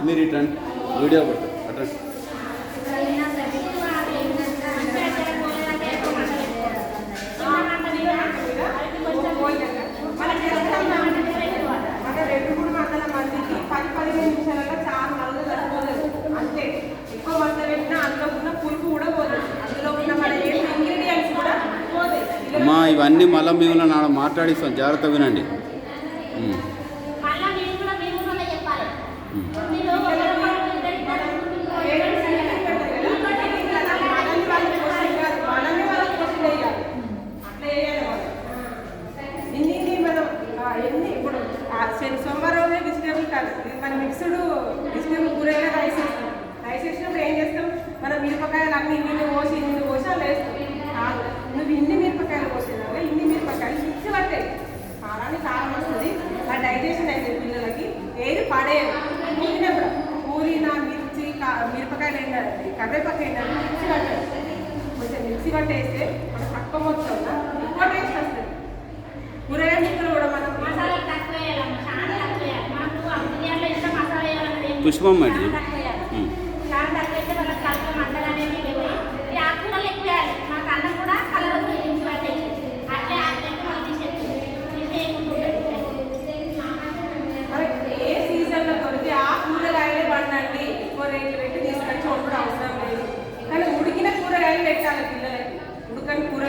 మీరు ఇటండి వీడియో పెట్టు అటండి. అమ్మా ఇవన్నీ మళ్ళీ మేము నాడ మాట్లాడిస్తాం, జాగ్రత్త వినండి. సోమవారం రోజే వెజిటేబుల్ కాదు, మన మిక్స్డ్ వెజిటేబుల్ కూరగాయలు రైస్ వేస్తాం. రైస్ వేసినప్పుడు ఏం చేస్తాం, మనం మిరపకాయలు అన్ని ఇన్ని పోసి అలా వేస్తాం. నువ్వు ఇన్ని మిరపకాయలు పోసేదాకా ఇన్ని మిరపకాయలు మిక్సీ పట్టాయి, కారానికి కారం వస్తుంది, ఆ డైజెషన్ అయితే పిల్లలకి ఏది పడేయదు. తిన్నప్పుడు పూరిన మిర్చి మిరపకాయలు ఏంటంటే కరివేపాకు ఏంటంటే మిక్సీ పట్టాలి. కొంచెం మిక్సీ పట్టేస్తే మన పక్క మొత్తం ఎక్కువ టేస్ట్ వస్తుంది. కూరగాయ ముక్కలు కూడా మనం పుష్పం మేడం ఏ సీజన్లో దొరికి ఆ కూరగాయలే పండండి, ఎక్కువ రేట్లు పెట్టి తీసుకొచ్చి వండడం అవసరం లేదు. కానీ ఉడికిన కూరగాయలు పెట్టాలి పిల్లలకి. ఉడకని కూర